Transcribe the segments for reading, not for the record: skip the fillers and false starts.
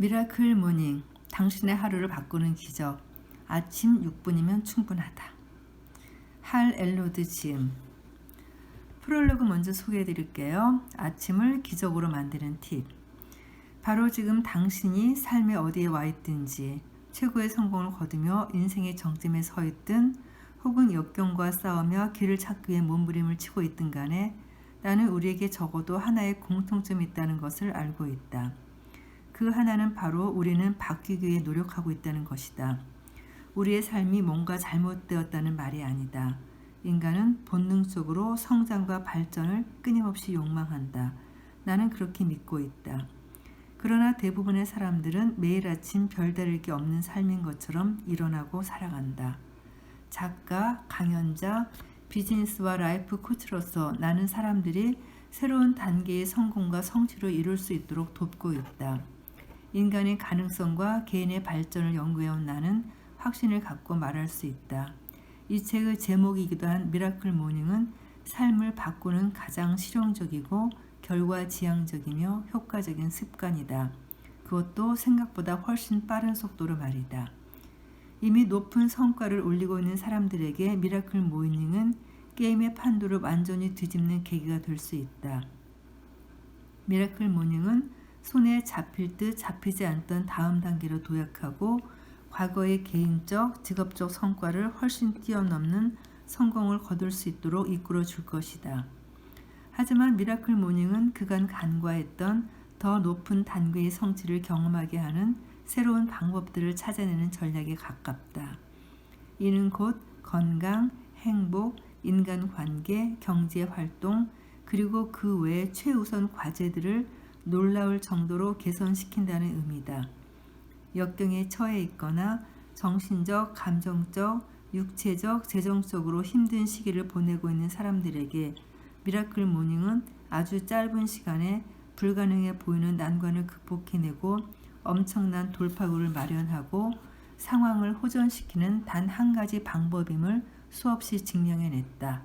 미라클 모닝, 당신의 하루를 바꾸는 기적. 아침 6분이면 충분하다. 할 엘로드 지음. 프롤로그 먼저 소개해 드릴게요. 아침을 기적으로 만드는 팁. 바로 지금 당신이 삶의 어디에 와 있든지, 최고의 성공을 거두며 인생의 정점에 서 있든, 혹은 역경과 싸우며 길을 찾기 위해 몸부림을 치고 있든 간에 나는 우리에게 적어도 하나의 공통점이 있다는 것을 알고 있다. 그 하나는 바로 우리는 바뀌기 위해 노력하고 있다는 것이다. 우리의 삶이 뭔가 잘못되었다는 말이 아니다. 인간은 본능적으로 성장과 발전을 끊임없이 욕망한다. 나는 그렇게 믿고 있다. 그러나 대부분의 사람들은 매일 아침 별다를 게 없는 삶인 것처럼 일어나고 살아간다. 작가, 강연자, 비즈니스와 라이프 코치로서 나는 사람들이 새로운 단계의 성공과 성취를 이룰 수 있도록 돕고 있다. 인간의 가능성과 개인의 발전을 연구해온 나는 확신을 갖고 말할 수 있다. 이 책의 제목이기도 한 미라클 모닝은 삶을 바꾸는 가장 실용적이고 결과지향적이며 효과적인 습관이다. 그것도 생각보다 훨씬 빠른 속도로 말이다. 이미 높은 성과를 올리고 있는 사람들에게 미라클 모닝은 게임의 판도를 완전히 뒤집는 계기가 될 수 있다. 미라클 모닝은 손에 잡힐 듯 잡히지 않던 다음 단계로 도약하고 과거의 개인적, 직업적 성과를 훨씬 뛰어넘는 성공을 거둘 수 있도록 이끌어 줄 것이다. 하지만 미라클 모닝은 그간 간과했던 더 높은 단계의 성취를 경험하게 하는 새로운 방법들을 찾아내는 전략에 가깝다. 이는 곧 건강, 행복, 인간관계, 경제활동, 그리고 그 외의 최우선 과제들을 놀라울 정도로 개선시킨다는 의미다. 역경에 처해 있거나 정신적, 감정적, 육체적, 재정적으로 힘든 시기를 보내고 있는 사람들에게 미라클 모닝은 아주 짧은 시간에 불가능해 보이는 난관을 극복해내고 엄청난 돌파구를 마련하고 상황을 호전시키는 단 한 가지 방법임을 수없이 증명해냈다.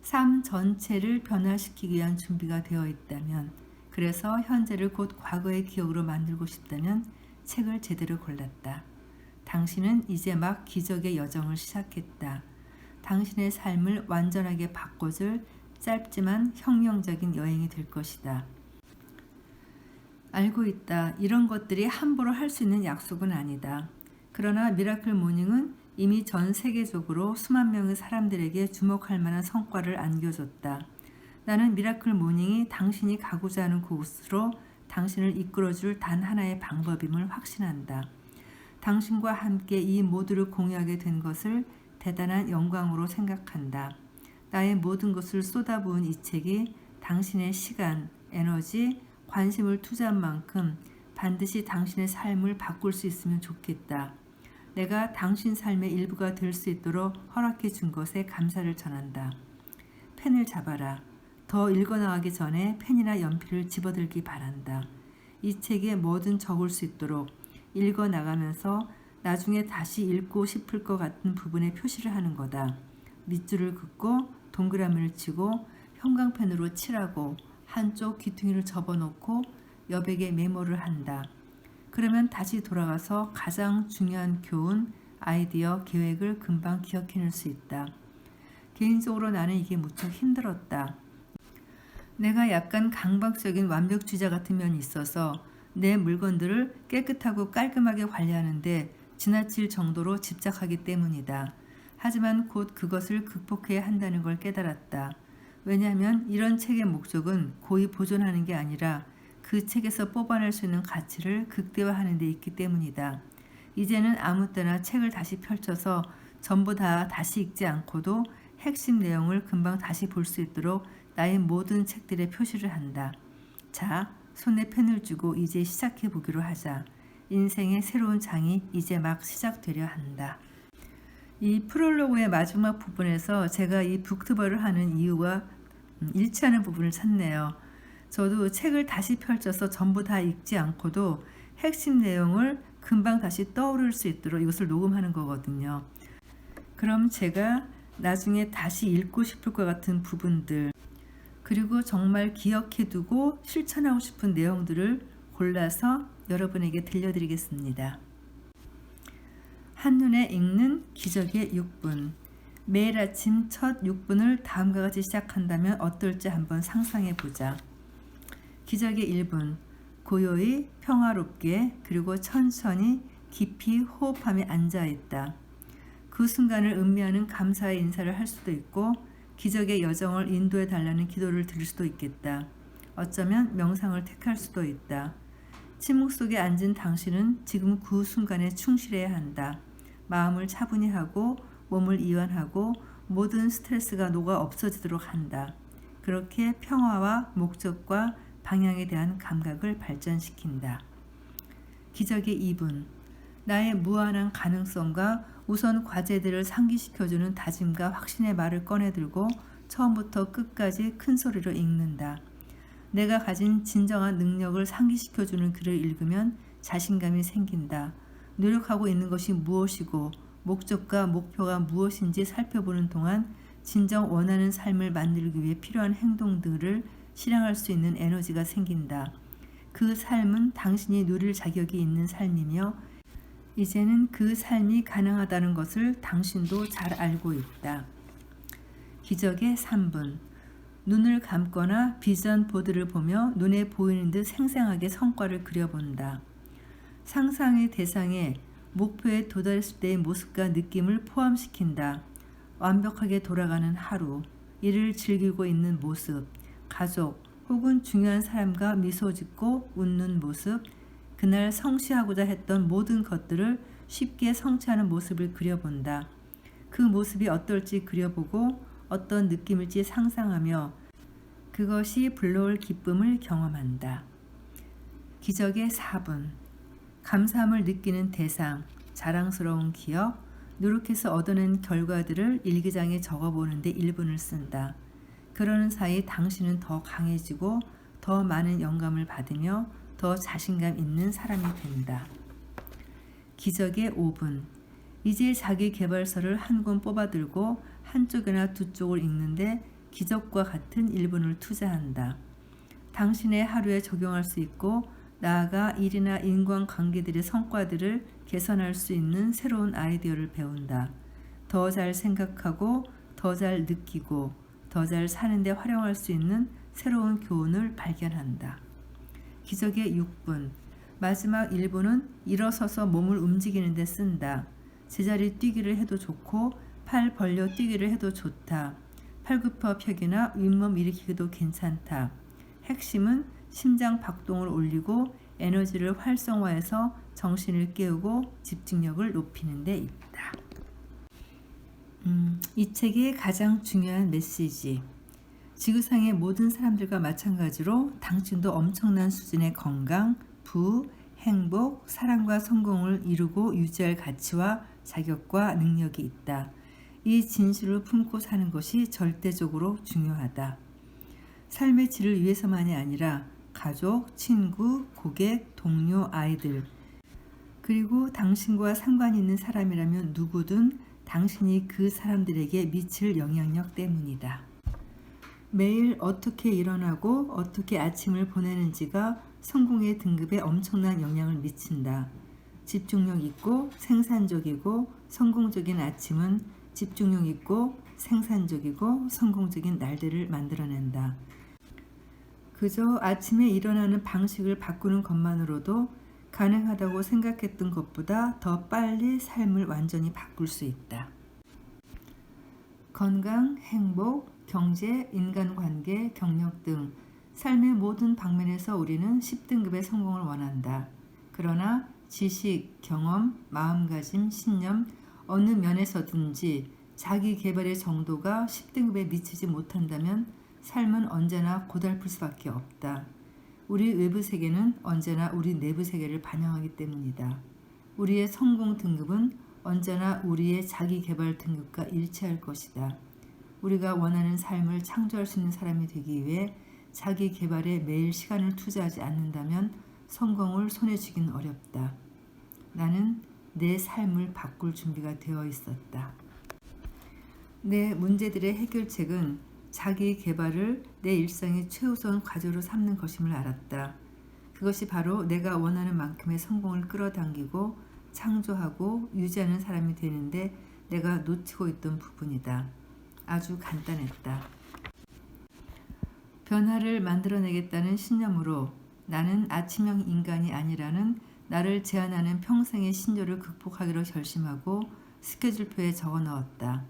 삶 전체를 변화시키기 위한 준비가 되어 있다면, 그래서 현재를 곧 과거의 기억으로 만들고 싶다면 책을 제대로 골랐다. 당신은 이제 막 기적의 여정을 시작했다. 당신의 삶을 완전하게 바꿔줄 짧지만 혁명적인 여행이 될 것이다. 알고 있다. 이런 것들이 함부로 할 수 있는 약속은 아니다. 그러나 미라클 모닝은 이미 전 세계적으로 수만 명의 사람들에게 주목할 만한 성과를 안겨줬다. 나는 미라클 모닝이 당신이 가고자 하는 곳으로 당신을 이끌어줄 단 하나의 방법임을 확신한다. 당신과 함께 이 모두를 공유하게 된 것을 대단한 영광으로 생각한다. 나의 모든 것을 쏟아부은 이 책이 당신의 시간, 에너지, 관심을 투자한 만큼 반드시 당신의 삶을 바꿀 수 있으면 좋겠다. 내가 당신 삶의 일부가 될 수 있도록 허락해 준 것에 감사를 전한다. 펜을 잡아라. 더 읽어나가기 전에 펜이나 연필을 집어들기 바란다. 이 책에 뭐든 적을 수 있도록 읽어나가면서 나중에 다시 읽고 싶을 것 같은 부분에 표시를 하는 거다. 밑줄을 긋고 동그라미를 치고 형광펜으로 칠하고 한쪽 귀퉁이를 접어놓고 여백에 메모를 한다. 그러면 다시 돌아가서 가장 중요한 교훈, 아이디어, 계획을 금방 기억해낼 수 있다. 개인적으로 나는 이게 무척 힘들었다. 내가 약간 강박적인 완벽주의자 같은 면이 있어서 내 물건들을 깨끗하고 깔끔하게 관리하는데 지나칠 정도로 집착하기 때문이다. 하지만 곧 그것을 극복해야 한다는 걸 깨달았다. 왜냐하면 이런 책의 목적은 고이 보존하는 게 아니라 그 책에서 뽑아낼 수 있는 가치를 극대화하는 데 있기 때문이다. 이제는 아무 때나 책을 다시 펼쳐서 전부 다 다시 읽지 않고도 핵심 내용을 금방 다시 볼 수 있도록 나의 모든 책들에 표시를 한다. 자, 손에 펜을 쥐고 이제 시작해 보기로 하자. 인생의 새로운 장이 이제 막 시작되려 한다. 이 프롤로그의 마지막 부분에서 제가 이 북튜버를 하는 이유와 일치하는 부분을 찾네요. 저도 책을 다시 펼쳐서 전부 다 읽지 않고도 핵심 내용을 금방 다시 떠오를 수 있도록 이것을 녹음하는 거거든요. 그럼 제가 나중에 다시 읽고 싶을 것 같은 부분들, 그리고 정말 기억해두고 실천하고 싶은 내용들을 골라서 여러분에게 들려드리겠습니다. 한눈에 읽는 기적의 6분. 매일 아침 첫 6분을 다음과 같이 시작한다면 어떨지 한번 상상해 보자. 기적의 1분. 고요히 평화롭게 그리고 천천히 깊이 호흡하며 앉아있다. 그 순간을 의미하는 감사의 인사를 할 수도 있고 기적의 여정을 인도해 달라는 기도를 드릴 수도 있겠다. 어쩌면 명상을 택할 수도 있다. 침묵 속에 앉은 당신은 지금 그 순간에 충실해야 한다. 마음을 차분히 하고 몸을 이완하고 모든 스트레스가 녹아 없어지도록 한다. 그렇게 평화와 목적과 방향에 대한 감각을 발전시킨다. 기적의 2분. 나의 무한한 가능성과 우선 과제들을 상기시켜주는 다짐과 확신의 말을 꺼내들고 처음부터 끝까지 큰 소리로 읽는다. 내가 가진 진정한 능력을 상기시켜주는 글을 읽으면 자신감이 생긴다. 노력하고 있는 것이 무엇이고 목적과 목표가 무엇인지 살펴보는 동안 진정 원하는 삶을 만들기 위해 필요한 행동들을 실행할 수 있는 에너지가 생긴다. 그 삶은 당신이 누릴 자격이 있는 삶이며 이제는 그 삶이 가능하다는 것을 당신도 잘 알고 있다. 기적의 3분. 눈을 감거나 비전 보드를 보며 눈에 보이는 듯 생생하게 성과를 그려본다. 상상의 대상에 목표에 도달했을 때의 모습과 느낌을 포함시킨다. 완벽하게 돌아가는 하루, 이를 즐기고 있는 모습, 가족 혹은 중요한 사람과 미소 짓고 웃는 모습, 그날 성취하고자 했던 모든 것들을 쉽게 성취하는 모습을 그려본다. 그 모습이 어떨지 그려보고 어떤 느낌일지 상상하며 그것이 불러올 기쁨을 경험한다. 기적의 4분. 감사함을 느끼는 대상, 자랑스러운 기억, 노력해서 얻어낸 결과들을 일기장에 적어보는데 1분을 쓴다. 그러는 사이 당신은 더 강해지고 더 많은 영감을 받으며 더 자신감 있는 사람이 된다. 기적의 5분. 이제 자기 개발서를 한 권 뽑아들고 한쪽이나 두 쪽을 읽는데 기적과 같은 1분을 투자한다. 당신의 하루에 적용할 수 있고 나아가 일이나 인간관계들의 성과들을 개선할 수 있는 새로운 아이디어를 배운다. 더 잘 생각하고 더 잘 느끼고 더 잘 사는 데 활용할 수 있는 새로운 교훈을 발견한다. 기적의 6분. 마지막 1분은 일어서서 몸을 움직이는 데 쓴다. 제자리 뛰기를 해도 좋고 팔 벌려 뛰기를 해도 좋다. 팔굽혀펴기나 윗몸 일으키기도 괜찮다. 핵심은 심장 박동을 올리고 에너지를 활성화해서 정신을 깨우고 집중력을 높이는 데 있다. 이 책의 가장 중요한 메시지. 지구상의 모든 사람들과 마찬가지로 당신도 엄청난 수준의 건강, 부, 행복, 사랑과 성공을 이루고 유지할 가치와 자격과 능력이 있다. 이 진실을 품고 사는 것이 절대적으로 중요하다. 삶의 질을 위해서만이 아니라 가족, 친구, 고객, 동료, 아이들 그리고 당신과 상관이 있는 사람이라면 누구든 당신이 그 사람들에게 미칠 영향력 때문이다. 매일 어떻게 일어나고 어떻게 아침을 보내는지가 성공의 등급에 엄청난 영향을 미친다. 집중력 있고 생산적이고 성공적인 아침은 집중력 있고 생산적이고 성공적인 날들을 만들어낸다. 그저 아침에 일어나는 방식을 바꾸는 것만으로도 가능하다고 생각했던 것보다 더 빨리 삶을 완전히 바꿀 수 있다. 건강, 행복, 경제, 인간관계, 경력 등 삶의 모든 방면에서 우리는 10등급의 성공을 원한다. 그러나 지식, 경험, 마음가짐, 신념 어느 면에서든지 자기 개발의 정도가 10등급에 미치지 못한다면 삶은 언제나 고달플 수밖에 없다. 우리 외부 세계는 언제나 우리 내부 세계를 반영하기 때문이다. 우리의 성공 등급은 언제나 우리의 자기 개발 등급과 일치할 것이다. 우리가 원하는 삶을 창조할 수 있는 사람이 되기 위해 자기 개발에 매일 시간을 투자하지 않는다면 성공을 손에 쥐긴 어렵다. 나는 내 삶을 바꿀 준비가 되어 있었다. 내 문제들의 해결책은 자기 개발을 내 일상의 최우선 과제로 삼는 것임을 알았다. 그것이 바로 내가 원하는 만큼의 성공을 끌어당기고 창조하고 유지하는 사람이 되는데 내가 놓치고 있던 부분이다. 아주 간단했다. 변화를 만들어내겠다는 신념으로 나는 아침형 인간이 아니라는 나를 제한하는 평생의 신조를 극복하기로 결심하고 스케줄표에 적어 넣었다.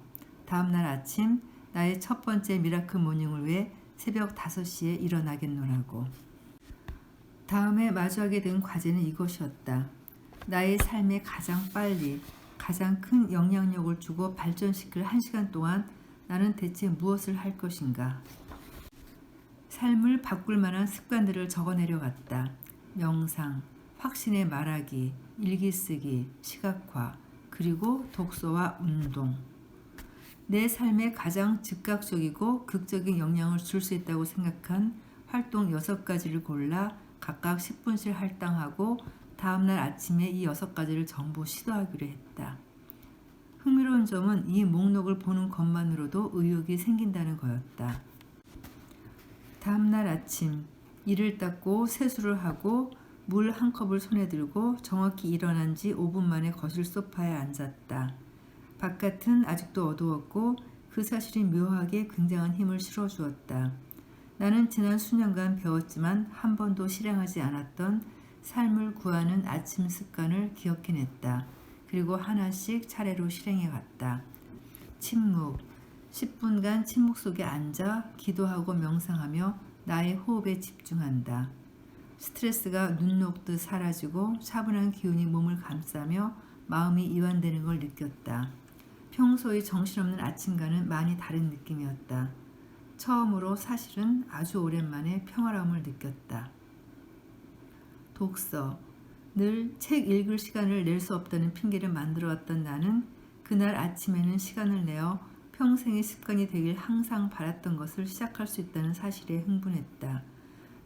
다음날 아침 나의 첫 번째 미라클 모닝을 위해 새벽 5시에 일어나겠노라고. 다음에 마주하게 된 과제는 이것이었다. 나의 삶에 가장 빨리 가장 큰 영향력을 주고 발전시킬 1시간 동안 나는 대체 무엇을 할 것인가. 삶을 바꿀 만한 습관들을 적어 내려갔다. 명상, 확신의 말하기, 일기 쓰기, 시각화, 그리고 독서와 운동. 내 삶에 가장 즉각적이고 극적인 영향을 줄 수 있다고 생각한 활동 6가지를 골라 각각 10분씩 할당하고 다음날 아침에 이 6가지를 전부 시도하기로 했다. 흥미로운 점은 이 목록을 보는 것만으로도 의욕이 생긴다는 거였다. 다음날 아침 이를 닦고 세수를 하고 물 한 컵을 손에 들고 정확히 일어난 지 5분 만에 거실 소파에 앉았다. 바깥은 아직도 어두웠고 그 사실이 묘하게 굉장한 힘을 실어주었다. 나는 지난 수년간 배웠지만 한 번도 실행하지 않았던 삶을 구하는 아침 습관을 기억해냈다. 그리고 하나씩 차례로 실행해갔다. 침묵. 10분간 침묵 속에 앉아 기도하고 명상하며 나의 호흡에 집중한다. 스트레스가 눈 녹듯 사라지고 차분한 기운이 몸을 감싸며 마음이 이완되는 걸 느꼈다. 평소의 정신없는 아침과는 많이 다른 느낌이었다. 처음으로 사실은 아주 오랜만에 평화로움을 느꼈다. 독서. 늘 책 읽을 시간을 낼 수 없다는 핑계를 만들어왔던 나는 그날 아침에는 시간을 내어 평생의 습관이 되길 항상 바랐던 것을 시작할 수 있다는 사실에 흥분했다.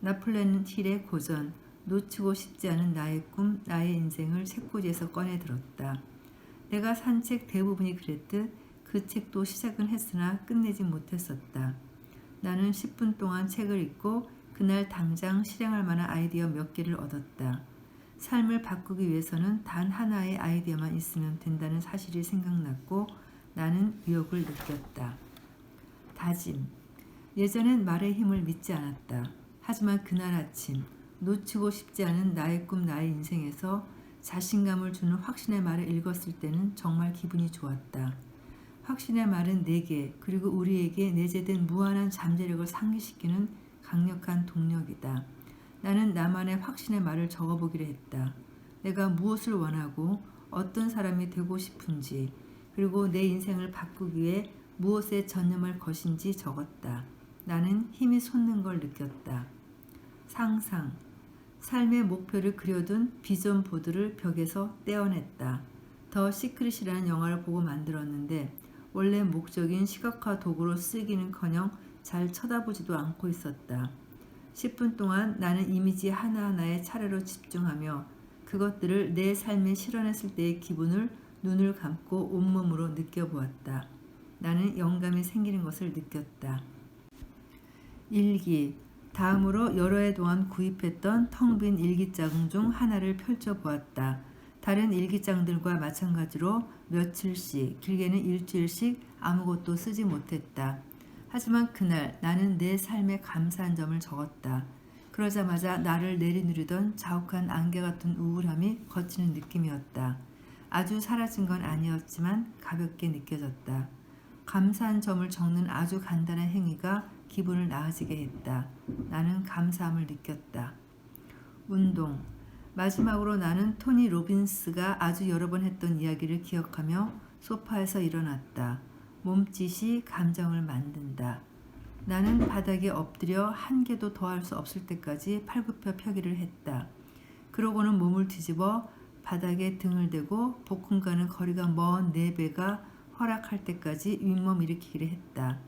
나폴레옹 힐의 고전, 놓치고 싶지 않은 나의 꿈, 나의 인생을 책꽂이에서 꺼내 들었다. 내가 산 책 대부분이 그랬듯 그 책도 시작은 했으나 끝내지 못했었다. 나는 10분 동안 책을 읽고 그날 당장 실행할 만한 아이디어 몇 개를 얻었다. 삶을 바꾸기 위해서는 단 하나의 아이디어만 있으면 된다는 사실이 생각났고 나는 의욕을 느꼈다. 다짐. 예전엔 말의 힘을 믿지 않았다. 하지만 그날 아침 놓치고 싶지 않은 나의 꿈 나의 인생에서 자신감을 주는 확신의 말을 읽었을 때는 정말 기분이 좋았다. 확신의 말은 내게 그리고 우리에게 내재된 무한한 잠재력을 상기시키는 강력한 동력이다. 나는 나만의 확신의 말을 적어보기로 했다. 내가 무엇을 원하고 어떤 사람이 되고 싶은지 그리고 내 인생을 바꾸기 위해 무엇에 전념할 것인지 적었다. 나는 힘이 솟는 걸 느꼈다. 상상. 삶의 목표를 그려둔 비전 보드를 벽에서 떼어냈다. 더 시크릿이라는 영화를 보고 만들었는데 원래 목적인 시각화 도구로 쓰기는커녕 잘 쳐다보지도 않고 있었다. 10분 동안 나는 이미지 하나하나에 차례로 집중하며 그것들을 내 삶에 실현했을 때의 기분을 눈을 감고 온몸으로 느껴보았다. 나는 영감이 생기는 것을 느꼈다. 일기. 다음으로 여러 해 동안 구입했던 텅 빈 일기장 중 하나를 펼쳐보았다. 다른 일기장들과 마찬가지로 며칠씩, 길게는 일주일씩 아무것도 쓰지 못했다. 하지만 그날 나는 내 삶에 감사한 점을 적었다. 그러자마자 나를 내리누르던 자욱한 안개 같은 우울함이 거치는 느낌이었다. 아주 사라진 건 아니었지만 가볍게 느껴졌다. 감사한 점을 적는 아주 간단한 행위가 기분을 나아지게 했다. 나는 감사함을 느꼈다. 운동. 마지막으로 나는 토니 로빈스가 아주 여러 번 했던 이야기를 기억하며 소파에서 일어났다. 몸짓이 감정을 만든다. 나는 바닥에 엎드려 한 개도 더 할 수 없을 때까지 팔굽혀 펴기를 했다. 그러고는 몸을 뒤집어 바닥에 등을 대고 복근과는 거리가 먼 내 배가 허락할 때까지 윗몸 일으키기를 했다.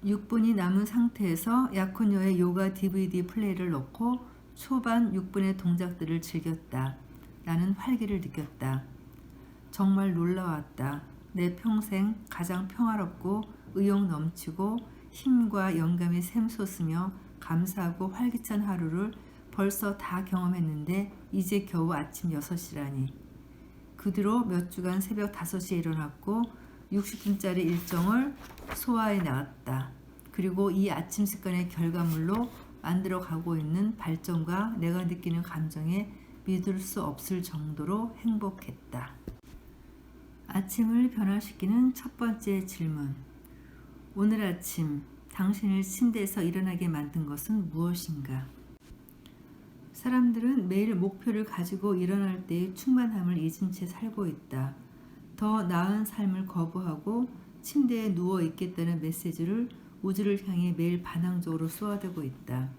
6분이 남은 상태에서 약혼녀의 요가 DVD 플레이를 넣고 초반 6분의 동작들을 즐겼다. 나는 활기를 느꼈다. 정말 놀라웠다. 내 평생 가장 평화롭고 의욕 넘치고 힘과 영감이 샘솟으며 감사하고 활기찬 하루를 벌써 다 경험했는데 이제 겨우 아침 6시라니. 그 뒤로 몇 주간 새벽 5시에 일어났고 60분짜리 일정을 소화해 나갔다. 그리고 이 아침 습관의 결과물로 만들어 가고 있는 발전과 내가 느끼는 감정에 믿을 수 없을 정도로 행복했다. 아침을 변화시키는 첫 번째 질문. 오늘 아침 당신을 침대에서 일어나게 만든 것은 무엇인가? 사람들은 매일 목표를 가지고 일어날 때의 충만함을 잊은 채 살고 있다. 더 나은 삶을 거부하고 침대에 누워 있겠다는 메시지를 우주를 향해 매일 반항적으로 쏘아대고 있다.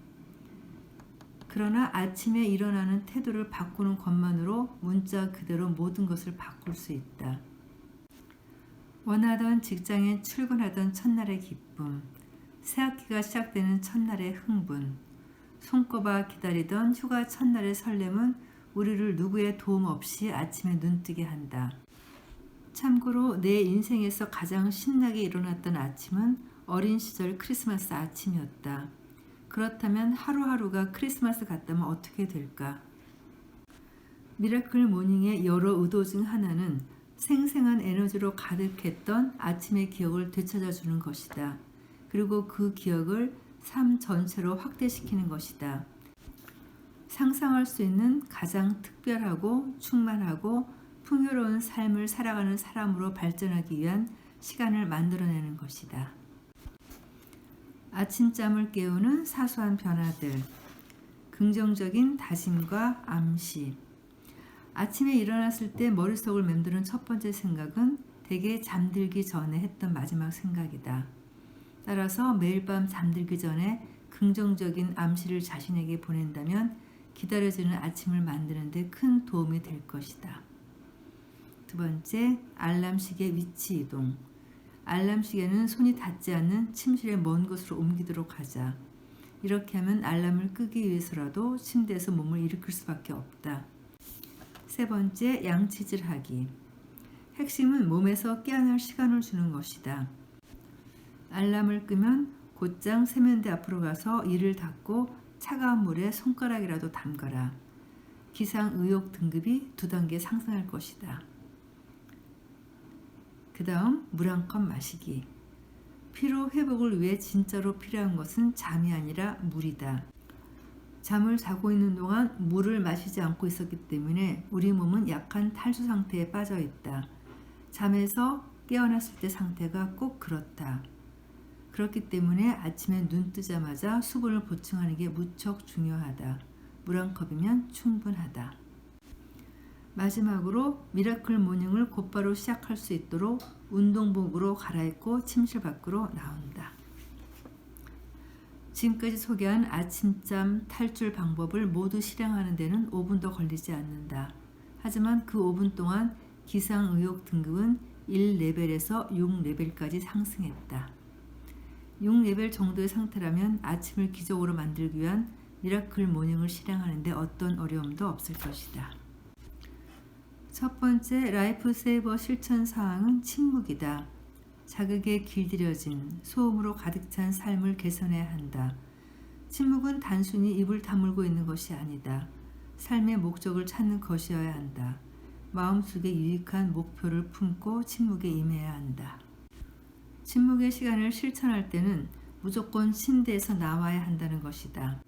그러나 아침에 일어나는 태도를 바꾸는 것만으로 문자 그대로 모든 것을 바꿀 수 있다. 원하던 직장에 출근하던 첫날의 기쁨, 새학기가 시작되는 첫날의 흥분, 손꼽아 기다리던 휴가 첫날의 설렘은 우리를 누구의 도움 없이 아침에 눈뜨게 한다. 참고로 내 인생에서 가장 신나게 일어났던 아침은 어린 시절 크리스마스 아침이었다. 그렇다면 하루하루가 크리스마스 같다면 어떻게 될까? 미라클 모닝의 여러 의도 중 하나는 생생한 에너지로 가득했던 아침의 기억을 되찾아주는 것이다. 그리고 그 기억을 삶 전체로 확대시키는 것이다. 상상할 수 있는 가장 특별하고 충만하고 풍요로운 삶을 살아가는 사람으로 발전하기 위한 시간을 만들어내는 것이다. 아침잠을 깨우는 사소한 변화들, 긍정적인 다짐과 암시. 아침에 일어났을 때 머릿속을 맴도는 첫 번째 생각은 대개 잠들기 전에 했던 마지막 생각이다. 따라서 매일 밤 잠들기 전에 긍정적인 암시를 자신에게 보낸다면 기다려지는 아침을 만드는 데 큰 도움이 될 것이다. 두 번째, 알람시계 위치 이동. 알람시계는 손이 닿지 않는 침실의 먼 곳으로 옮기도록 하자. 이렇게 하면 알람을 끄기 위해서라도 침대에서 몸을 일으킬 수밖에 없다. 세 번째, 양치질하기. 핵심은 몸에서 깨어날 시간을 주는 것이다. 알람을 끄면 곧장 세면대 앞으로 가서 이를 닦고 차가운 물에 손가락이라도 담가라. 기상의욕 등급이 2단계 상승할 것이다. 그 다음 물 한 컵 마시기. 피로 회복을 위해 진짜로 필요한 것은 잠이 아니라 물이다. 잠을 자고 있는 동안 물을 마시지 않고 있었기 때문에 우리 몸은 약한 탈수 상태에 빠져 있다. 잠에서 깨어났을 때 상태가 꼭 그렇다. 그렇기 때문에 아침에 눈 뜨자마자 수분을 보충하는 게 무척 중요하다. 물 한 컵이면 충분하다. 마지막으로 미라클 모닝을 곧바로 시작할 수 있도록 운동복으로 갈아입고 침실 밖으로 나온다. 지금까지 소개한 아침잠 탈출 방법을 모두 실행하는 데는 5분도 걸리지 않는다. 하지만 그 5분 동안 기상의욕 등급은 1레벨에서 6레벨까지 상승했다. 6레벨 정도의 상태라면 아침을 기적으로 만들기 위한 미라클 모닝을 실행하는 데 어떤 어려움도 없을 것이다. 첫 번째 라이프 세이버 실천 사항은 침묵이다. 자극에 길들여진 소음으로 가득 찬 삶을 개선해야 한다. 침묵은 단순히 입을 다물고 있는 것이 아니다. 삶의 목적을 찾는 것이어야 한다. 마음속에 유익한 목표를 품고 침묵에 임해야 한다. 침묵의 시간을 실천할 때는 무조건 침대에서 나와야 한다는 것이다.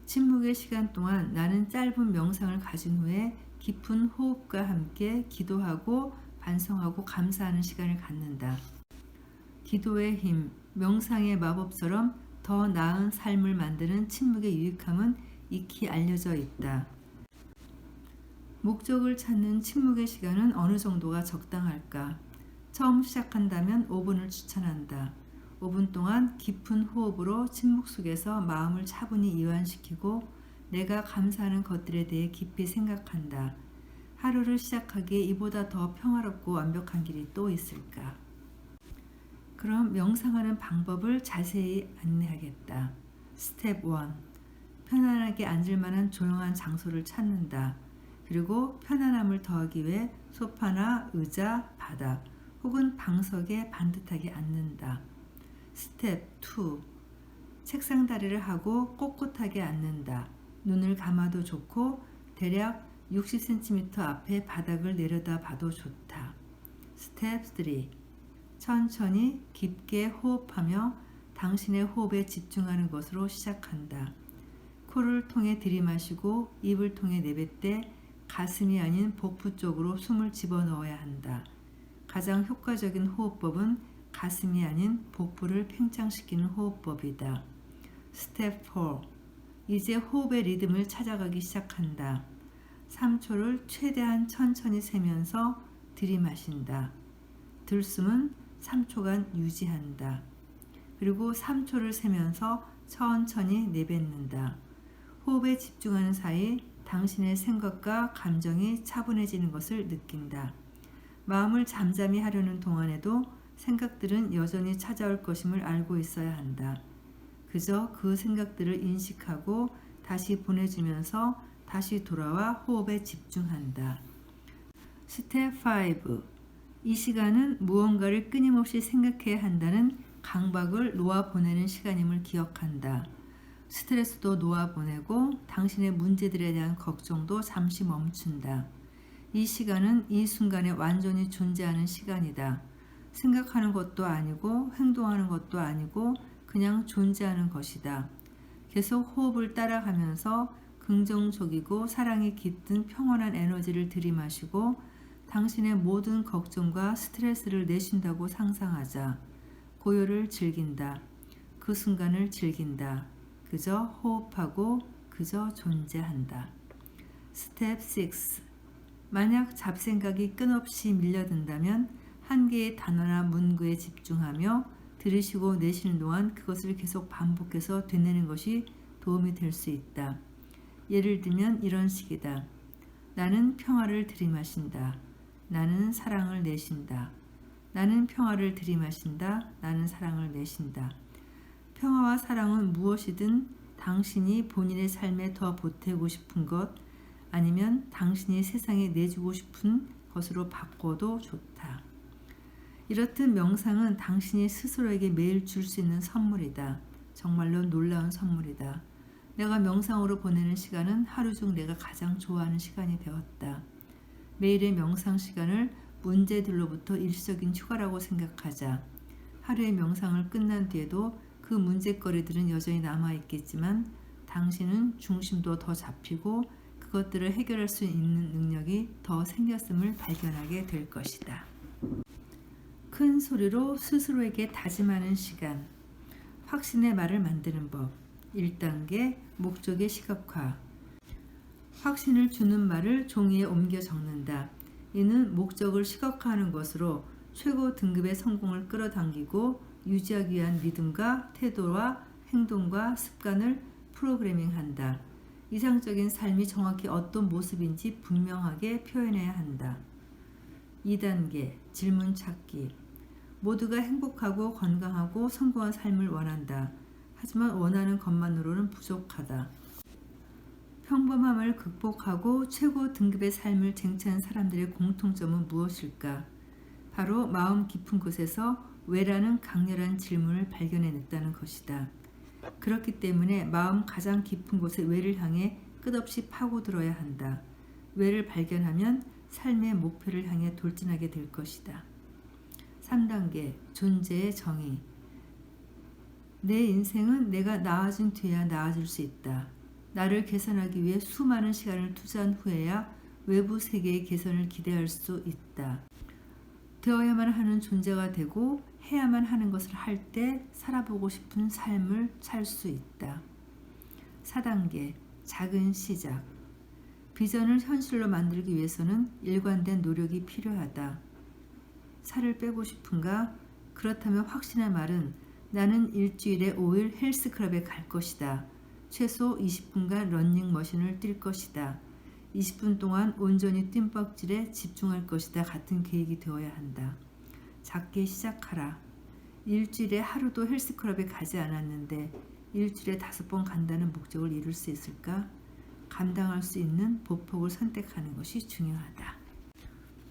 침묵의 시간 동안 나는 짧은 명상을 가진 후에 깊은 호흡과 함께 기도하고 반성하고 감사하는 시간을 갖는다. 기도의 힘, 명상의 마법처럼 더 나은 삶을 만드는 침묵의 유익함은 익히 알려져 있다. 목적을 찾는 침묵의 시간은 어느 정도가 적당할까? 처음 시작한다면 5분을 추천한다. 5분 동안 깊은 호흡으로 침묵 속에서 마음을 차분히 이완시키고 내가 감사하는 것들에 대해 깊이 생각한다. 하루를 시작하기에 이보다 더 평화롭고 완벽한 길이 또 있을까? 그럼 명상하는 방법을 자세히 안내하겠다. 스텝 1. 편안하게 앉을 만한 조용한 장소를 찾는다. 그리고 편안함을 더하기 위해 소파나 의자, 바닥 혹은 방석에 반듯하게 앉는다. 스텝 2. 책상 다리를 하고 꼿꼿하게 앉는다. 눈을 감아도 좋고 대략 60cm 앞에 바닥을 내려다봐도 좋다. 스텝 3. 천천히 깊게 호흡하며 당신의 호흡에 집중하는 것으로 시작한다. 코를 통해 들이마시고 입을 통해 내뱉되 가슴이 아닌 복부 쪽으로 숨을 집어넣어야 한다. 가장 효과적인 호흡법은 가슴이 아닌 복부를 팽창시키는 호흡법이다. 스텝 4. 이제 호흡의 리듬을 찾아가기 시작한다. 3초를 최대한 천천히 세면서 들이마신다. 들숨은 3초간 유지한다. 그리고 3초를 세면서 천천히 내뱉는다. 호흡에 집중하는 사이 당신의 생각과 감정이 차분해지는 것을 느낀다. 마음을 잠잠히 하려는 동안에도 생각들은 여전히 찾아올 것임을 알고 있어야 한다. 그저 그 생각들을 인식하고 다시 보내주면서 다시 돌아와 호흡에 집중한다. 스텝 5. 이 시간은 무언가를 끊임없이 생각해야 한다는 강박을 놓아보내는 시간임을 기억한다. 스트레스도 놓아보내고 당신의 문제들에 대한 걱정도 잠시 멈춘다. 이 시간은 이 순간에 완전히 존재하는 시간이다. 생각하는 것도 아니고 행동하는 것도 아니고 그냥 존재하는 것이다. 계속 호흡을 따라가면서 긍정적이고 사랑이 깃든 평온한 에너지를 들이마시고 당신의 모든 걱정과 스트레스를 내쉰다고 상상하자. 고요를 즐긴다. 그 순간을 즐긴다. 그저 호흡하고 그저 존재한다. 스텝 6. 만약 잡생각이 끊없이 밀려든다면 한 개의 단어나 문구에 집중하며 들으시고 내쉬는 동안 그것을 계속 반복해서 되뇌는 것이 도움이 될 수 있다. 예를 들면 이런 식이다. 나는 평화를 들이마신다. 나는 사랑을 내쉰다. 나는 평화를 들이마신다. 나는 사랑을 내쉰다. 평화와 사랑은 무엇이든 당신이 본인의 삶에 더 보태고 싶은 것 아니면 당신이 세상에 내주고 싶은 것으로 바꿔도 좋다. 이렇듯 명상은 당신이 스스로에게 매일 줄 수 있는 선물이다. 정말로 놀라운 선물이다. 내가 명상으로 보내는 시간은 하루 중 내가 가장 좋아하는 시간이 되었다. 매일의 명상 시간을 문제들로부터 일시적인 휴가라고 생각하자. 하루의 명상을 끝난 뒤에도 그 문제거리들은 여전히 남아있겠지만 당신은 중심도 더 잡히고 그것들을 해결할 수 있는 능력이 더 생겼음을 발견하게 될 것이다. 큰 소리로 스스로에게 다짐하는 시간. 확신의 말을 만드는 법. 1단계 목적의 시각화. 확신을 주는 말을 종이에 옮겨 적는다. 이는 목적을 시각화하는 것으로 최고 등급의 성공을 끌어당기고 유지하기 위한 믿음과 태도와 행동과 습관을 프로그래밍한다. 이상적인 삶이 정확히 어떤 모습인지 분명하게 표현해야 한다. 2단계 질문 찾기. 모두가 행복하고 건강하고 성공한 삶을 원한다. 하지만 원하는 것만으로는 부족하다. 평범함을 극복하고 최고 등급의 삶을 쟁취한 사람들의 공통점은 무엇일까? 바로 마음 깊은 곳에서 왜라는 강렬한 질문을 발견해냈다는 것이다. 그렇기 때문에 마음 가장 깊은 곳의 왜를 향해 끝없이 파고들어야 한다. 왜를 발견하면 삶의 목표를 향해 돌진하게 될 것이다. 3단계 존재의 정의. 내 인생은 내가 나아진 뒤에야 나아질 수 있다. 나를 개선하기 위해 수많은 시간을 투자한 후에야 외부 세계의 개선을 기대할 수 있다. 되어야만 하는 존재가 되고 해야만 하는 것을 할 때 살아보고 싶은 삶을 살 수 있다. 4단계 작은 시작. 비전을 현실로 만들기 위해서는 일관된 노력이 필요하다. 살을 빼고 싶은가? 그렇다면 확신의 말은 나는 일주일에 5일 헬스클럽에 갈 것이다. 최소 20분간 러닝머신을 뛸 것이다. 20분 동안 온전히 뜀벅질에 집중할 것이다. 같은 계획이 되어야 한다. 작게 시작하라. 일주일에 하루도 헬스클럽에 가지 않았는데 일주일에 5번 간다는 목적을 이룰 수 있을까? 감당할 수 있는 보폭을 선택하는 것이 중요하다.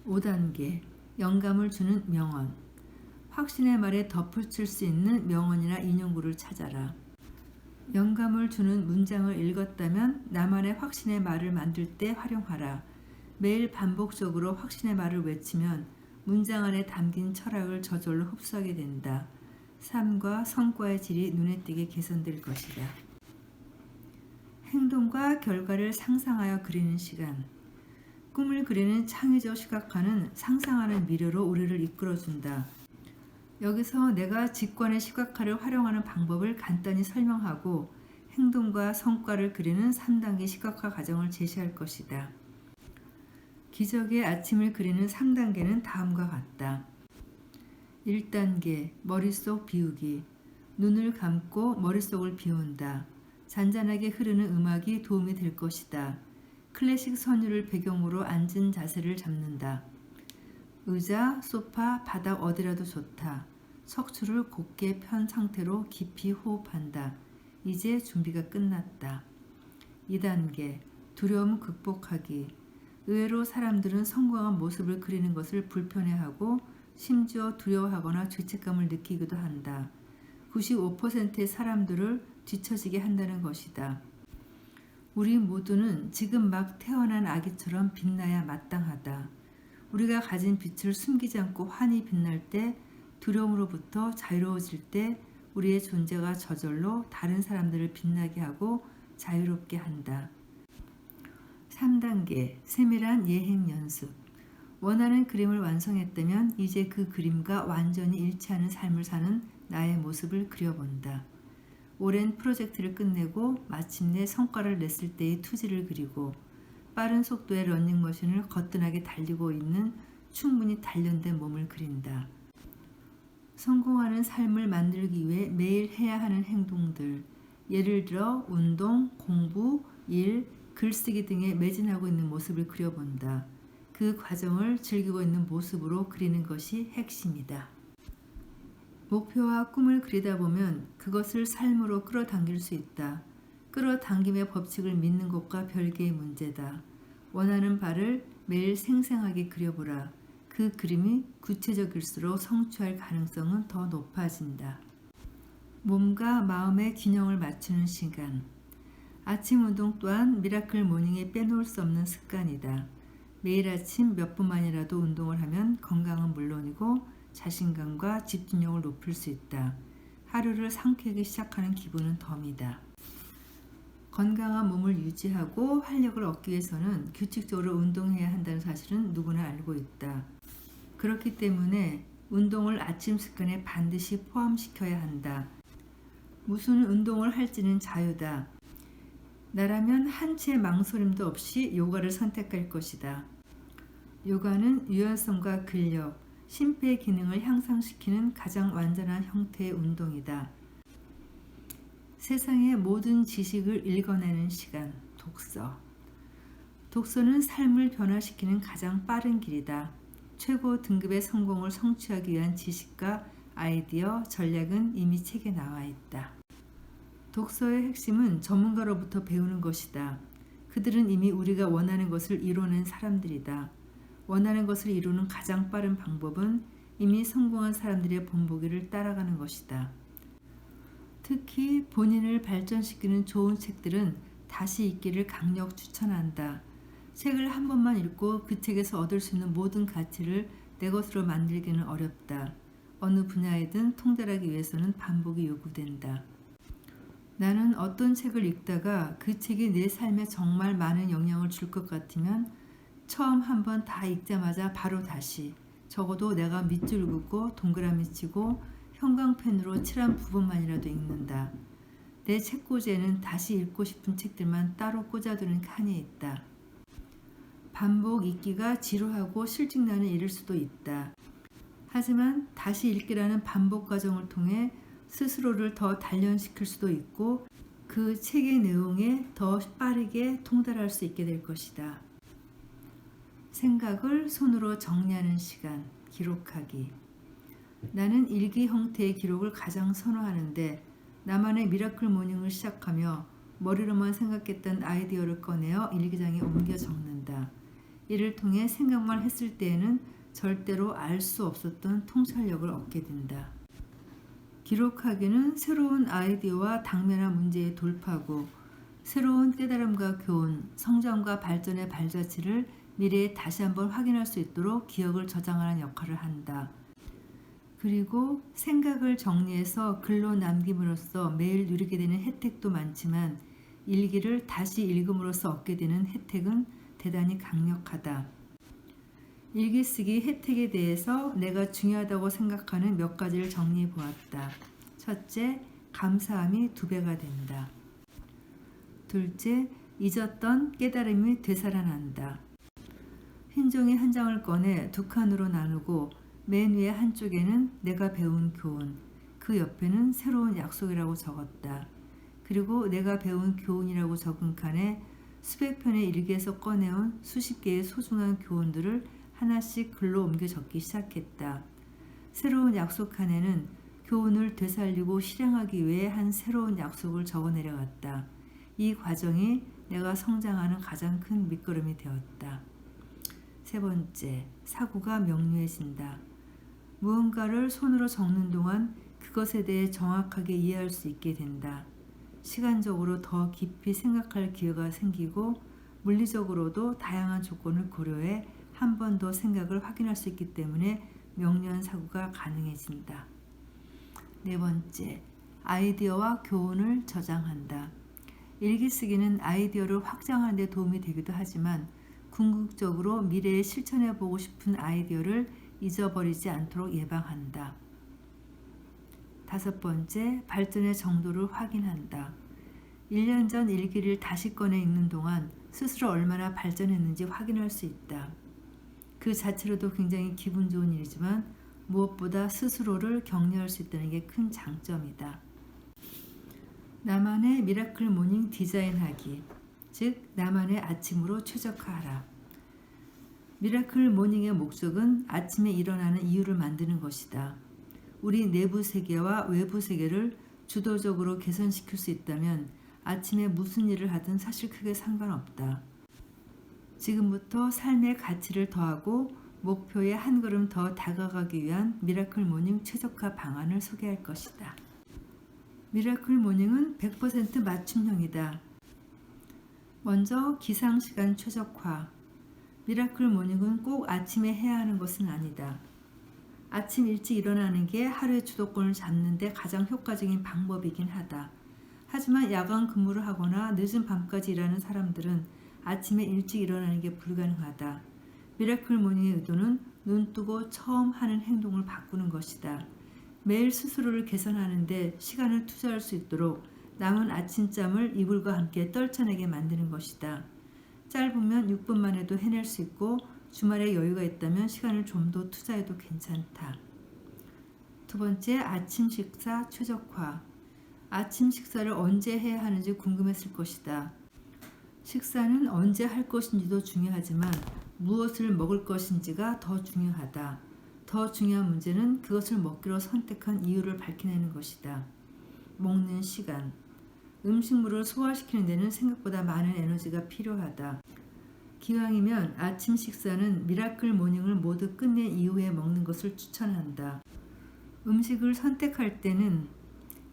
5단계 영감을 주는 명언. 확신의 말에 덧붙일 수 있는 명언이나 인용구를 찾아라. 영감을 주는 문장을 읽었다면 나만의 확신의 말을 만들 때 활용하라. 매일 반복적으로 확신의 말을 외치면 문장 안에 담긴 철학을 저절로 흡수하게 된다. 삶과 성과의 질이 눈에 띄게 개선될 것이다. 행동과 결과를 상상하여 그리는 시간. 꿈을 그리는 창의적 시각화는 상상하는 미래로 우리를 이끌어준다. 여기서 내가 직관의 시각화를 활용하는 방법을 간단히 설명하고 행동과 성과를 그리는 3단계 시각화 과정을 제시할 것이다. 기적의 아침을 그리는 3단계는 다음과 같다. 1단계 머릿속 비우기. 눈을 감고 머릿속을 비운다. 잔잔하게 흐르는 음악이 도움이 될 것이다. 클래식 선율을 배경으로 앉은 자세를 잡는다. 의자, 소파, 바닥 어디라도 좋다. 척추를 곧게 편 상태로 깊이 호흡한다. 이제 준비가 끝났다. 2단계 두려움 극복하기. 의외로 사람들은 성공한 모습을 그리는 것을 불편해하고 심지어 두려워하거나 죄책감을 느끼기도 한다. 95%의 사람들을 뒤처지게 한다는 것이다. 우리 모두는 지금 막 태어난 아기처럼 빛나야 마땅하다. 우리가 가진 빛을 숨기지 않고 환히 빛날 때, 두려움으로부터 자유로워질 때 우리의 존재가 저절로 다른 사람들을 빛나게 하고 자유롭게 한다. 3단계 세밀한 예행 연습. 원하는 그림을 완성했다면 이제 그 그림과 완전히 일치하는 삶을 사는 나의 모습을 그려본다. 오랜 프로젝트를 끝내고 마침내 성과를 냈을 때의 투지를 그리고 빠른 속도의 러닝머신을 거뜬하게 달리고 있는 충분히 단련된 몸을 그린다. 성공하는 삶을 만들기 위해 매일 해야 하는 행동들, 예를 들어 운동, 공부, 일, 글쓰기 등에 매진하고 있는 모습을 그려본다. 그 과정을 즐기고 있는 모습으로 그리는 것이 핵심이다. 목표와 꿈을 그리다 보면 그것을 삶으로 끌어당길 수 있다. 끌어당김의 법칙을 믿는 것과 별개의 문제다. 원하는 바를 매일 생생하게 그려보라. 그 그림이 구체적일수록 성취할 가능성은 더 높아진다. 몸과 마음의 균형을 맞추는 시간. 아침 운동 또한 미라클 모닝에 빼놓을 수 없는 습관이다. 매일 아침 몇 분만이라도 운동을 하면 건강은 물론이고 자신감과 집중력을 높일 수 있다. 하루를 상쾌하게 시작하는 기분은 덤이다. 건강한 몸을 유지하고 활력을 얻기 위해서는 규칙적으로 운동해야 한다는 사실은 누구나 알고 있다. 그렇기 때문에 운동을 아침 습관에 반드시 포함시켜야 한다. 무슨 운동을 할지는 자유다. 나라면 한 채의 망설임도 없이 요가를 선택할 것이다. 요가는 유연성과 근력, 심폐의 기능을 향상시키는 가장 완전한 형태의 운동이다. 세상의 모든 지식을 읽어내는 시간, 독서. 독서는 삶을 변화시키는 가장 빠른 길이다. 최고 등급의 성공을 성취하기 위한 지식과 아이디어, 전략은 이미 책에 나와 있다. 독서의 핵심은 전문가로부터 배우는 것이다. 그들은 이미 우리가 원하는 것을 이뤄낸 사람들이다. 원하는 것을 이루는 가장 빠른 방법은 이미 성공한 사람들의 본보기를 따라가는 것이다. 특히 본인을 발전시키는 좋은 책들은 다시 읽기를 강력 추천한다. 책을 한 번만 읽고 그 책에서 얻을 수 있는 모든 가치를 내 것으로 만들기는 어렵다. 어느 분야이든 통달하기 위해서는 반복이 요구된다. 나는 어떤 책을 읽다가 그 책이 내 삶에 정말 많은 영향을 줄 것 같으면 처음 한 번 다 읽자마자 바로 다시, 적어도 내가 밑줄 긋고 동그라미 치고 형광펜으로 칠한 부분만이라도 읽는다. 내 책꽂이에는 다시 읽고 싶은 책들만 따로 꽂아두는 칸이 있다. 반복 읽기가 지루하고 실증나는 일일 수도 있다. 하지만 다시 읽기라는 반복 과정을 통해 스스로를 더 단련시킬 수도 있고 그 책의 내용에 더 빠르게 통달할 수 있게 될 것이다. 생각을 손으로 정리하는 시간, 기록하기. 나는 일기 형태의 기록을 가장 선호하는데 나만의 미라클 모닝을 시작하며 머리로만 생각했던 아이디어를 꺼내어 일기장에 옮겨 적는다. 이를 통해 생각만 했을 때에는 절대로 알 수 없었던 통찰력을 얻게 된다. 기록하기는 새로운 아이디어와 당면한 문제의 돌파고 새로운 깨달음과 교훈, 성장과 발전의 발자취를 미래에 다시 한번 확인할 수 있도록 기억을 저장하는 역할을 한다. 그리고 생각을 정리해서 글로 남김으로써 매일 누리게 되는 혜택도 많지만 일기를 다시 읽음으로써 얻게 되는 혜택은 대단히 강력하다. 일기 쓰기 혜택에 대해서 내가 중요하다고 생각하는 몇 가지를 정리해 보았다. 첫째, 감사함이 2배가 된다. 둘째, 잊었던 깨달음이 되살아난다. 흰 종이 한 장을 꺼내 2칸으로 나누고 맨 위에 한쪽에는 내가 배운 교훈, 그 옆에는 새로운 약속이라고 적었다. 그리고 내가 배운 교훈이라고 적은 칸에 수백 편의 일기에서 꺼내온 수십 개의 소중한 교훈들을 하나씩 글로 옮겨 적기 시작했다. 새로운 약속 칸에는 교훈을 되살리고 실행하기 위해 한 새로운 약속을 적어 내려갔다. 이 과정이 내가 성장하는 가장 큰 밑거름이 되었다. 세 번째, 사고가 명료해진다. 무언가를 손으로 적는 동안 그것에 대해 정확하게 이해할 수 있게 된다. 시간적으로 더 깊이 생각할 기회가 생기고 물리적으로도 다양한 조건을 고려해 한 번 더 생각을 확인할 수 있기 때문에 명료한 사고가 가능해진다. 네 번째, 아이디어와 교훈을 저장한다. 일기 쓰기는 아이디어를 확장하는 데 도움이 되기도 하지만 궁극적으로 미래에 실천해 보고 싶은 아이디어를 잊어버리지 않도록 예방한다. 다섯 번째, 발전의 정도를 확인한다. 1년 전 일기를 다시 꺼내 읽는 동안 스스로 얼마나 발전했는지 확인할 수 있다. 그 자체로도 굉장히 기분 좋은 일이지만 무엇보다 스스로를 격려할 수 있다는 게 큰 장점이다. 나만의 미라클 모닝 디자인하기, 즉 나만의 아침으로 최적화하라. 미라클 모닝의 목적은 아침에 일어나는 이유를 만드는 것이다. 우리 내부 세계와 외부 세계를 주도적으로 개선시킬 수 있다면 아침에 무슨 일을 하든 사실 크게 상관없다. 지금부터 삶의 가치를 더하고 목표에 한 걸음 더 다가가기 위한 미라클 모닝 최적화 방안을 소개할 것이다. 미라클 모닝은 100% 맞춤형이다. 먼저 기상시간 최적화. 미라클 모닝은 꼭 아침에 해야 하는 것은 아니다. 아침 일찍 일어나는 게 하루의 주도권을 잡는 데 가장 효과적인 방법이긴 하다. 하지만 야간 근무를 하거나 늦은 밤까지 일하는 사람들은 아침에 일찍 일어나는 게 불가능하다. 미라클 모닝의 의도는 눈 뜨고 처음 하는 행동을 바꾸는 것이다. 매일 스스로를 개선하는 데 시간을 투자할 수 있도록 남은 아침잠을 이불과 함께 떨쳐내게 만드는 것이다. 짧으면 6분만 해도 해낼 수 있고 주말에 여유가 있다면 시간을 좀 더 투자해도 괜찮다. 두 번째, 아침 식사 최적화. 아침 식사를 언제 해야 하는지 궁금했을 것이다. 식사는 언제 할 것인지도 중요하지만 무엇을 먹을 것인지가 더 중요하다. 더 중요한 문제는 그것을 먹기로 선택한 이유를 밝혀내는 것이다. 먹는 시간. 음식물을 소화시키는 데는 생각보다 많은 에너지가 필요하다. 기왕이면 아침 식사는 미라클 모닝을 모두 끝낸 이후에 먹는 것을 추천한다. 음식을 선택할 때는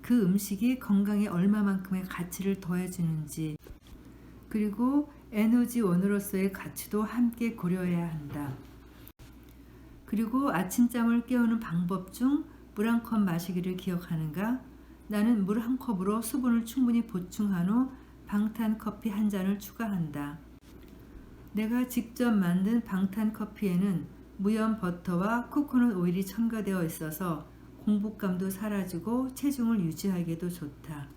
그 음식이 건강에 얼마만큼의 가치를 더해주는지 그리고 에너지원으로서의 가치도 함께 고려해야 한다. 그리고 아침잠을 깨우는 방법 중 물 한 컵 마시기를 기억하는가? 나는 물 한 컵으로 수분을 충분히 보충한 후 방탄 커피 한 잔을 추가한다. 내가 직접 만든 방탄 커피에는 무염 버터와 코코넛 오일이 첨가되어 있어서 공복감도 사라지고 체중을 유지하기에도 좋다.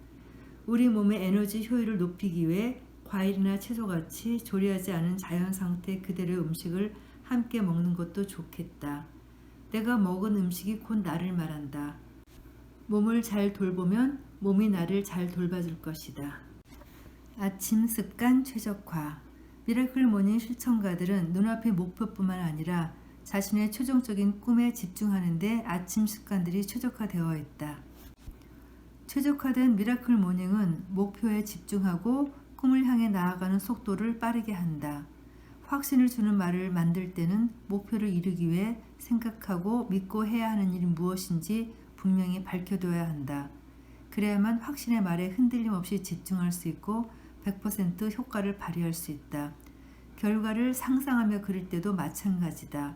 우리 몸의 에너지 효율을 높이기 위해 과일이나 채소같이 조리하지 않은 자연 상태 그대로의 음식을 함께 먹는 것도 좋겠다. 내가 먹은 음식이 곧 나를 말한다. 몸을 잘 돌보면 몸이 나를 잘 돌봐줄 것이다. 아침 습관 최적화. 미라클 모닝 실천가들은 눈앞의 목표뿐만 아니라 자신의 최종적인 꿈에 집중하는 데 아침 습관들이 최적화되어 있다. 최적화된 미라클 모닝은 목표에 집중하고 꿈을 향해 나아가는 속도를 빠르게 한다. 확신을 주는 말을 만들 때는 목표를 이루기 위해 생각하고 믿고 해야 하는 일이 무엇인지 분명히 밝혀둬야 한다. 그래야만 확신의 말에 흔들림 없이 집중할 수 있고 100% 효과를 발휘할 수 있다. 결과를 상상하며 그릴 때도 마찬가지다.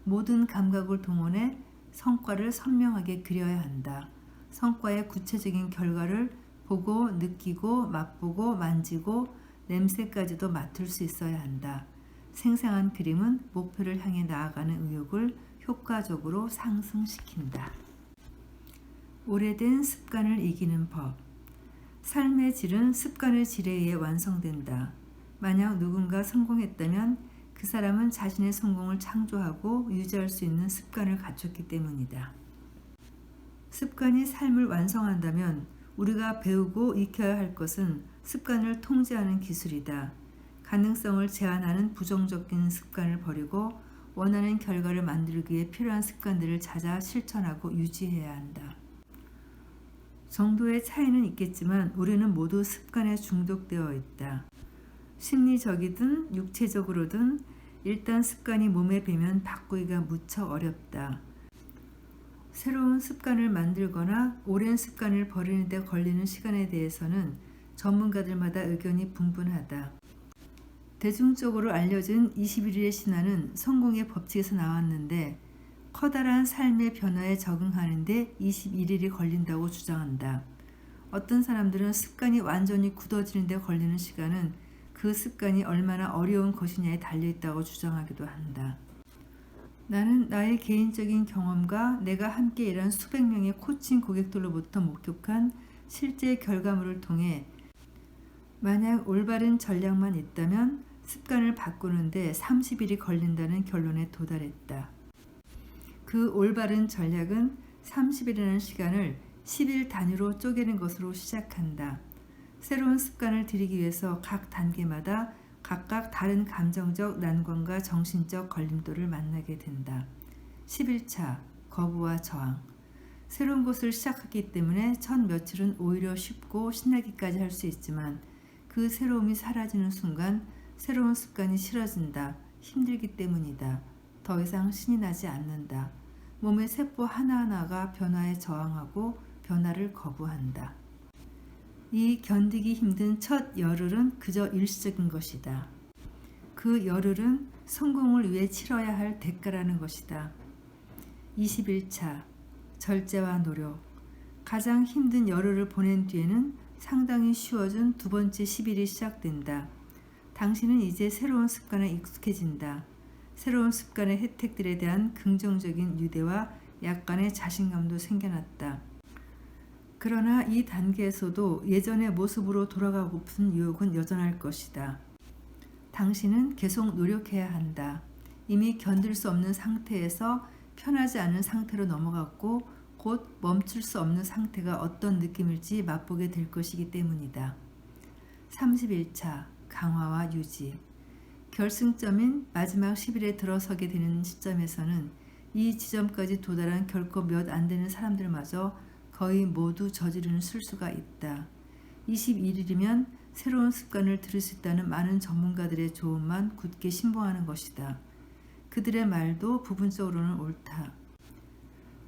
모든 감각을 동원해 성과를 선명하게 그려야 한다. 성과의 구체적인 결과를 보고 느끼고 맛보고 만지고 냄새까지도 맡을 수 있어야 한다. 생생한 그림은 목표를 향해 나아가는 의욕을 효과적으로 상승시킨다. 오래된 습관을 이기는 법. 삶의 질은 습관의 질에 의해 완성된다. 만약 누군가 성공했다면 그 사람은 자신의 성공을 창조하고 유지할 수 있는 습관을 갖췄기 때문이다. 습관이 삶을 완성한다면 우리가 배우고 익혀야 할 것은 습관을 통제하는 기술이다. 가능성을 제한하는 부정적인 습관을 버리고 원하는 결과를 만들기 위해 필요한 습관들을 찾아 실천하고 유지해야 한다. 정도의 차이는 있겠지만 우리는 모두 습관에 중독되어 있다. 심리적이든 육체적으로든 일단 습관이 몸에 배면 바꾸기가 무척 어렵다. 새로운 습관을 만들거나 오랜 습관을 버리는 데 걸리는 시간에 대해서는 전문가들마다 의견이 분분하다. 대중적으로 알려진 21일의 신화는 성공의 법칙에서 나왔는데 커다란 삶의 변화에 적응하는 데 21일이 걸린다고 주장한다. 어떤 사람들은 습관이 완전히 굳어지는 데 걸리는 시간은 그 습관이 얼마나 어려운 것이냐에 달려있다고 주장하기도 한다. 나는 나의 개인적인 경험과 내가 함께 일한 수백 명의 코칭 고객들로부터 목격한 실제 결과물을 통해 만약 올바른 전략만 있다면 습관을 바꾸는데 30일이 걸린다는 결론에 도달했다. 그 올바른 전략은 30일이라는 시간을 10일 단위로 쪼개는 것으로 시작한다. 새로운 습관을 들이기 위해서 각 단계마다 각각 다른 감정적 난관과 정신적 걸림돌을 만나게 된다. 11차 거부와 저항. 새로운 것을 시작하기 때문에 첫 며칠은 오히려 쉽고 신나기까지 할 수 있지만 그 새로움이 사라지는 순간 새로운 습관이 싫어진다. 힘들기 때문이다. 더 이상 신이 나지 않는다. 몸의 세포 하나하나가 변화에 저항하고 변화를 거부한다. 이 견디기 힘든 첫 열흘은 그저 일시적인 것이다. 그 열흘은 성공을 위해 치러야 할 대가라는 것이다. 21차 절제와 노력. 가장 힘든 열흘을 보낸 뒤에는 상당히 쉬워진 두 번째 10일이 시작된다. 당신은 이제 새로운 습관에 익숙해진다. 새로운 습관의 혜택들에 대한 긍정적인 유대와 약간의 자신감도 생겨났다. 그러나 이 단계에서도 예전의 모습으로 돌아가고픈 유혹은 여전할 것이다. 당신은 계속 노력해야 한다. 이미 견딜 수 없는 상태에서 편하지 않은 상태로 넘어갔고 곧 멈출 수 없는 상태가 어떤 느낌일지 맛보게 될 것이기 때문이다. 31차 강화와 유지. 결승점인 마지막 10일에 들어서게 되는 시점에서는 이 지점까지 도달한 결코 몇 안 되는 사람들마저 거의 모두 저지르는 실수가 있다. 21일이면 새로운 습관을 들일 수 있다는 많은 전문가들의 조언만 굳게 신봉하는 것이다. 그들의 말도 부분적으로는 옳다.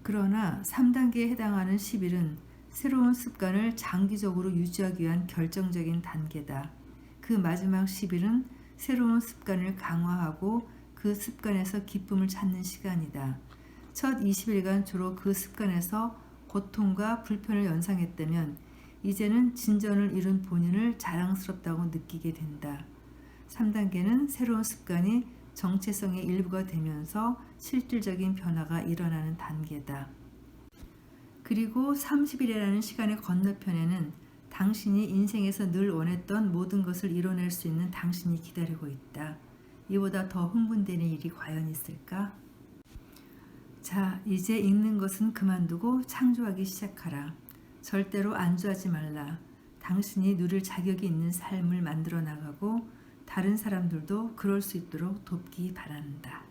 그러나 3단계에 해당하는 10일은 새로운 습관을 장기적으로 유지하기 위한 결정적인 단계다. 그 마지막 10일은 새로운 습관을 강화하고 그 습관에서 기쁨을 찾는 시간이다. 첫 20일간 주로 그 습관에서 고통과 불편을 연상했다면 이제는 진전을 이룬 본인을 자랑스럽다고 느끼게 된다. 3단계는 새로운 습관이 정체성의 일부가 되면서 실질적인 변화가 일어나는 단계다. 그리고 30일이라는 시간의 건너편에는 당신이 인생에서 늘 원했던 모든 것을 이뤄낼 수 있는 당신이 기다리고 있다. 이보다 더 흥분되는 일이 과연 있을까? 자, 이제 읽는 것은 그만두고 창조하기 시작하라. 절대로 안주하지 말라. 당신이 누릴 자격이 있는 삶을 만들어 나가고 다른 사람들도 그럴 수 있도록 돕기 바란다.